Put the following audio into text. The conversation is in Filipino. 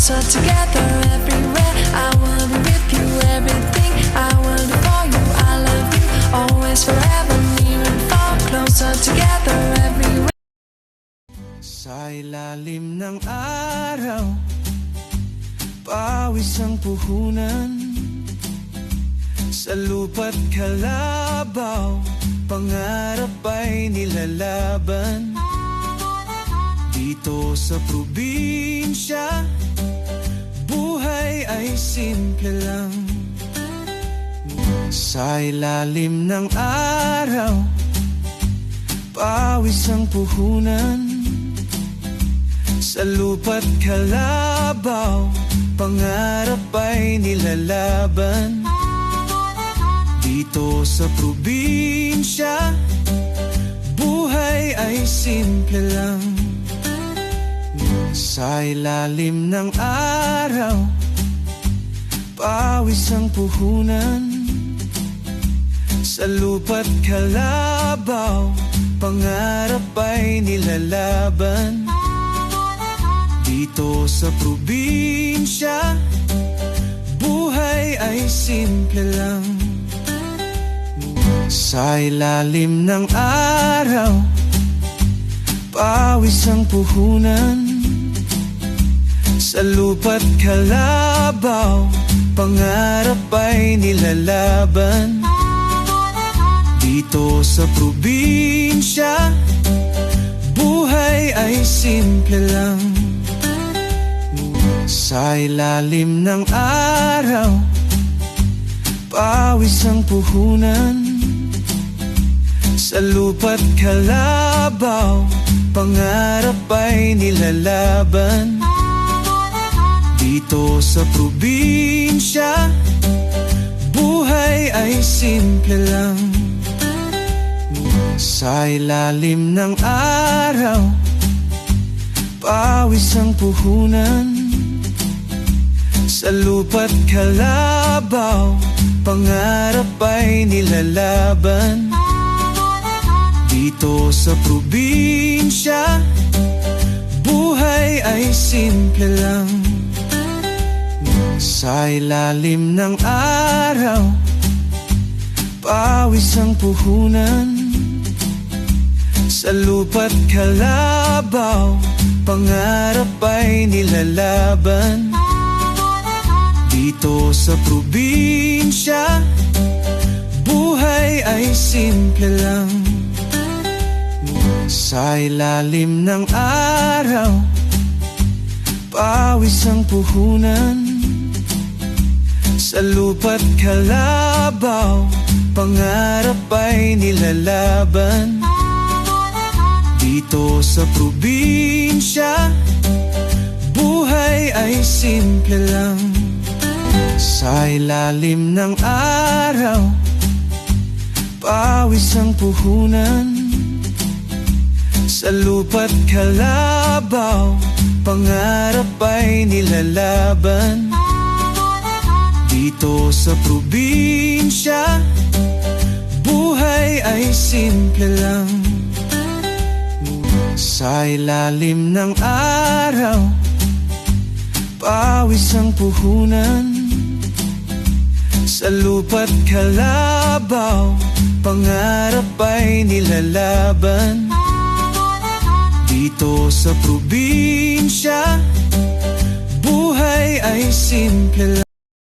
closer together everywhere. I wanna be with you, everything I wanna do for you. I love you, always, forever, near and far, closer together everywhere. Sa ilalim ng araw, pawis ang puhunan. Sa lupa't kalabaw, pangarap ay nilalaban. Dito sa probinsya, buhay ay simple lang. Sa ilalim ng araw, pawis ang puhunan. Sa lupa't kalabaw, pangarap ay nilalaban. Dito sa probinsya, buhay ay simple lang. Sa ilalim ng araw, pawis ang puhunan. Sa lupa't kalabaw, pangarap ay nilalaban. Dito sa probinsya, buhay ay simple lang. Sa ilalim ng araw, pawis ang puhunan. Sa lupa't kalabaw, pangarap ay nilalaban. Dito sa probinsya, buhay ay simple lang. Sa ilalim ng araw, pawis ang puhunan. Sa lupa't kalabaw, pangarap ay nilalaban. Dito sa probinsya, buhay ay simple lang. Sa ilalim ng araw, pawis ang puhunan. Sa lupa't kalabaw, pangarap ay nilalaban. Dito sa probinsya, buhay ay simple lang. Sa ilalim ng araw, pawis ang puhunan. Sa lupa't kalabaw, pangarap ay nilalaban. Dito sa probinsya, buhay ay simple lang. Sa ilalim ng araw, pawis ang puhunan. Sa lupa't kalabaw, pangarap ay nilalaban. Dito sa probinsya, buhay ay simple lang. Sa ilalim ng araw, pawis ang puhunan. Sa lupa't kalabaw, pangarap ay nilalaban. Dito sa probinsya, buhay ay simple lang. Sa ilalim ng araw, pawis ang puhunan. Sa lupa't kalabaw, pangarap ay nilalaban. Dito sa probinsya, buhay ay simple lang.